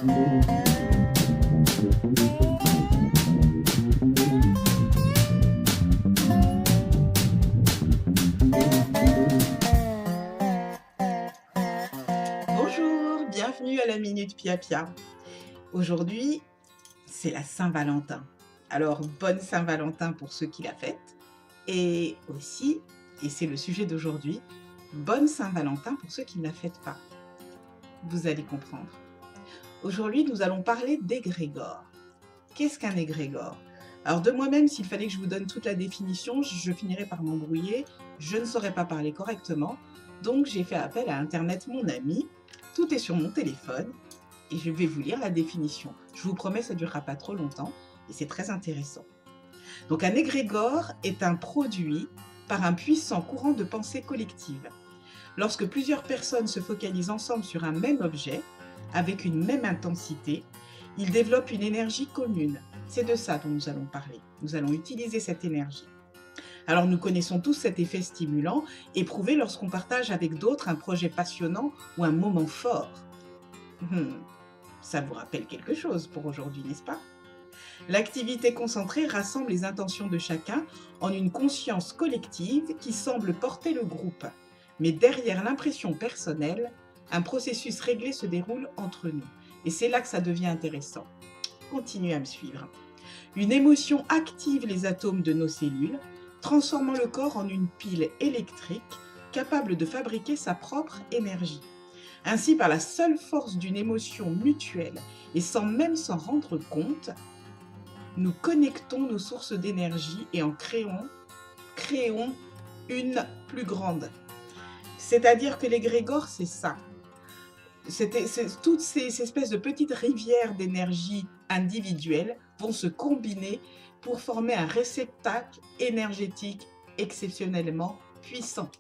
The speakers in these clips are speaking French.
Bonjour, bienvenue à la Minute Pia Pia. Aujourd'hui, c'est la Saint-Valentin. Alors, bonne Saint-Valentin pour ceux qui la fêtent. Et aussi, et c'est le sujet d'aujourd'hui, bonne Saint-Valentin pour ceux qui ne la fêtent pas. Vous allez comprendre. Aujourd'hui, nous allons parler d'égrégore. Qu'est-ce qu'un égrégore? Alors de moi-même, s'il fallait que je vous donne toute la définition, je finirais par m'embrouiller, je ne saurais pas parler correctement, donc j'ai fait appel à Internet, mon ami, tout est sur mon téléphone, et je vais vous lire la définition. Je vous promets, ça ne durera pas trop longtemps, et c'est très intéressant. Donc un égrégore est un produit par un puissant courant de pensée collective. Lorsque plusieurs personnes se focalisent ensemble sur un même objet, avec une même intensité, ils développent une énergie commune. C'est de ça dont nous allons parler. Nous allons utiliser cette énergie. Alors nous connaissons tous cet effet stimulant, éprouvé lorsqu'on partage avec d'autres un projet passionnant ou un moment fort. Ça vous rappelle quelque chose pour aujourd'hui, n'est-ce pas? L'activité concentrée rassemble les intentions de chacun en une conscience collective qui semble porter le groupe. Mais derrière l'impression personnelle, un processus réglé se déroule entre nous. Et c'est là que ça devient intéressant. Continuez à me suivre. Une émotion active les atomes de nos cellules, transformant le corps en une pile électrique capable de fabriquer sa propre énergie. Ainsi, par la seule force d'une émotion mutuelle et sans même s'en rendre compte, nous connectons nos sources d'énergie et en créons une plus grande. C'est-à-dire que l'égrégore, c'est ça. Toutes ces espèces de petites rivières d'énergie individuelle vont se combiner pour former un réceptacle énergétique exceptionnellement puissant.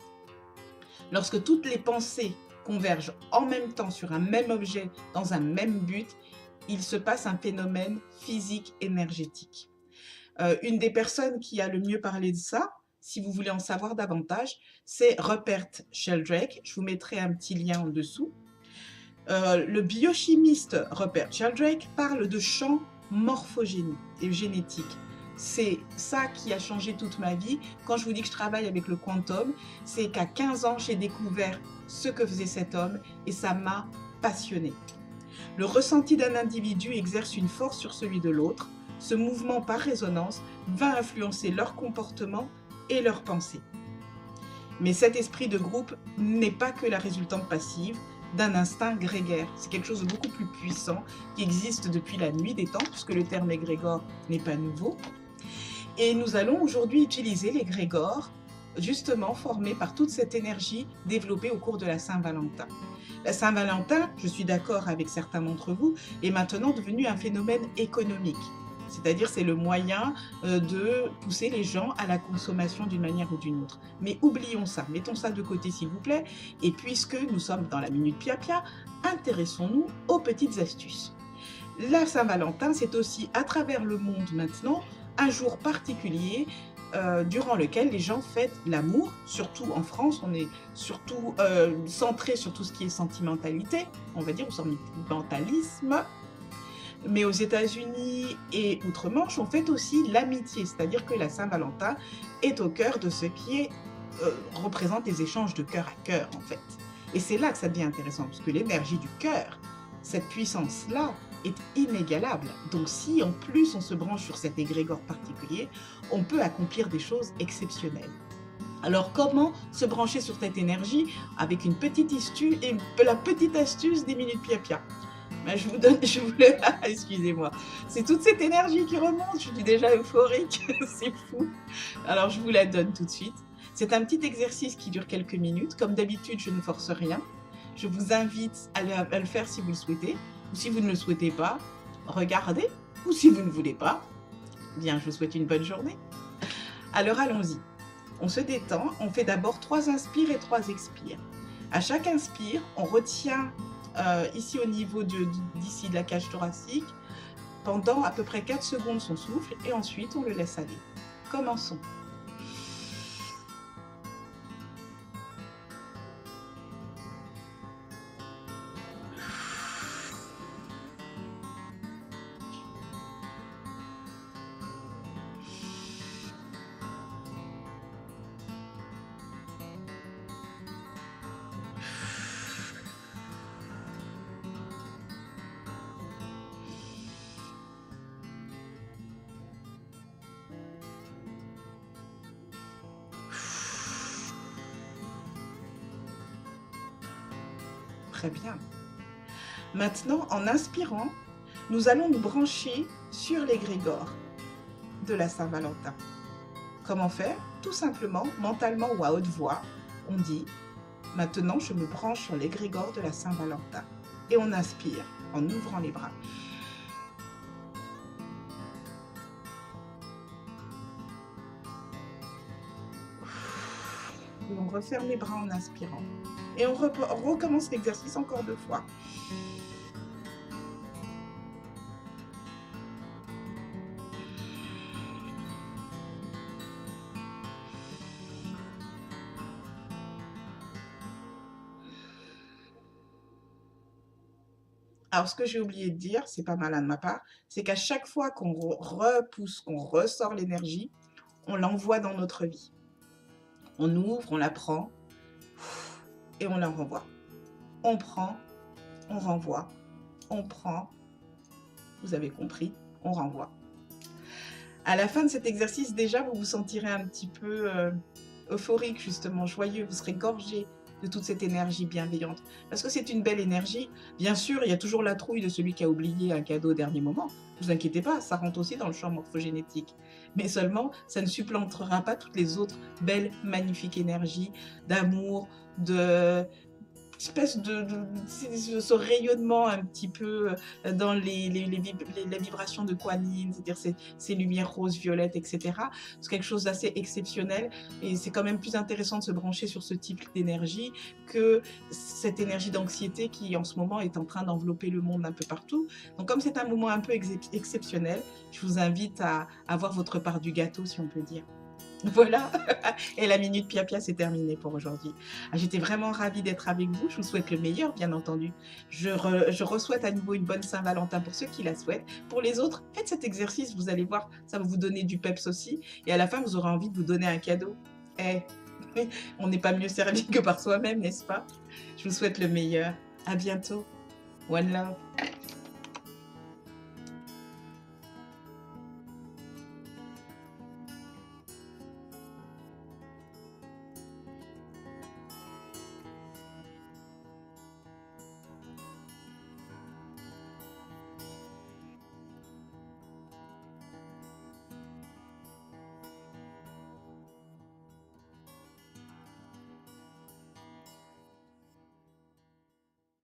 Lorsque toutes les pensées convergent en même temps sur un même objet dans un même but, il se passe un phénomène physique énergétique. Une des personnes qui a le mieux parlé de ça, si vous voulez en savoir davantage, c'est Rupert Sheldrake. Je vous mettrai un petit lien en dessous. Le biochimiste Rupert Sheldrake parle de champ morphogénique et génétique. C'est ça qui a changé toute ma vie. Quand je vous dis que je travaille avec le quantum, c'est qu'à 15 ans, j'ai découvert ce que faisait cet homme et ça m'a passionnée. Le ressenti d'un individu exerce une force sur celui de l'autre. Ce mouvement par résonance va influencer leur comportement et leurs pensées. Mais cet esprit de groupe n'est pas que la résultante passive d'un instinct grégaire. C'est quelque chose de beaucoup plus puissant qui existe depuis la nuit des temps, puisque le terme égrégore n'est pas nouveau. Et nous allons aujourd'hui utiliser l'égrégore, justement formé par toute cette énergie développée au cours de la Saint-Valentin. La Saint-Valentin, je suis d'accord avec certains d'entre vous, est maintenant devenu un phénomène économique. C'est-à-dire c'est le moyen de pousser les gens à la consommation d'une manière ou d'une autre. Mais oublions ça, mettons ça de côté s'il vous plaît. Et puisque nous sommes dans la Minute Pia Pia, intéressons-nous aux petites astuces. La Saint-Valentin, c'est aussi à travers le monde maintenant un jour particulier durant lequel les gens fêtent l'amour. Surtout en France, on est surtout centré sur tout ce qui est sentimentalité, on va dire, ou sentimentalisme. Mais aux États-Unis et outre-Manche, on fête aussi l'amitié, c'est-à-dire que la Saint-Valentin est au cœur de ce qui représente les échanges de cœur à cœur, en fait. Et c'est là que ça devient intéressant, parce que l'énergie du cœur, cette puissance-là, est inégalable. Donc si en plus on se branche sur cet égrégore particulier, on peut accomplir des choses exceptionnelles. Alors comment se brancher sur cette énergie? Avec une petite astuce, et la petite astuce des Minutes Pia Pia. Ben, excusez-moi, c'est toute cette énergie qui remonte, je suis déjà euphorique, c'est fou. Alors je vous la donne tout de suite. C'est un petit exercice qui dure quelques minutes. Comme d'habitude, je ne force rien. Je vous invite à le faire si vous le souhaitez. Ou si vous ne le souhaitez pas, regardez. Ou si vous ne voulez pas, bien, je vous souhaite une bonne journée. Alors allons-y. On se détend. On fait d'abord 3 inspires et 3 expires. À chaque inspire, on retient ici au niveau d'ici de la cage thoracique pendant à peu près 4 secondes son souffle et ensuite on le laisse aller. Commençons. Très bien. Maintenant, en inspirant, nous allons nous brancher sur l'égrégore de la Saint-Valentin. Comment faire? Tout simplement, mentalement ou à haute voix, on dit « Maintenant, je me branche sur l'égrégore de la Saint-Valentin ». Et on inspire en ouvrant les bras. Et on referme les bras en inspirant. Et on recommence l'exercice encore 2 fois. Alors, ce que j'ai oublié de dire, c'est pas malin de ma part, c'est qu'à chaque fois qu'on repousse, qu'on ressort l'énergie, on l'envoie dans notre vie. On ouvre, on la prend et on la renvoie. On prend, on renvoie, on prend, vous avez compris, on renvoie. À la fin de cet exercice, déjà, vous vous sentirez un petit peu euphorique, justement, joyeux, vous serez gorgé de toute cette énergie bienveillante. Parce que c'est une belle énergie. Bien sûr, il y a toujours la trouille de celui qui a oublié un cadeau au dernier moment. Ne vous inquiétez pas, ça rentre aussi dans le champ morphogénétique. Mais seulement, ça ne supplantera pas toutes les autres belles, magnifiques énergies d'amour, de espèce de ce rayonnement un petit peu dans les vibrations de Kuan Yin, c'est-à-dire ces lumières roses, violettes, etc. C'est quelque chose d'assez exceptionnel et c'est quand même plus intéressant de se brancher sur ce type d'énergie que cette énergie d'anxiété qui en ce moment est en train d'envelopper le monde un peu partout. Donc comme c'est un moment un peu exceptionnel, je vous invite à avoir votre part du gâteau, si on peut dire. Voilà, et la minute Pia c'est terminé pour aujourd'hui. J'étais vraiment ravie d'être avec vous, je vous souhaite le meilleur bien entendu. Je re-souhaite à nouveau une bonne Saint-Valentin pour ceux qui la souhaitent. Pour les autres, faites cet exercice, vous allez voir, ça va vous donner du peps aussi. Et à la fin, vous aurez envie de vous donner un cadeau. Eh, on n'est pas mieux servi que par soi-même, n'est-ce pas? Je vous souhaite le meilleur. À bientôt. One love.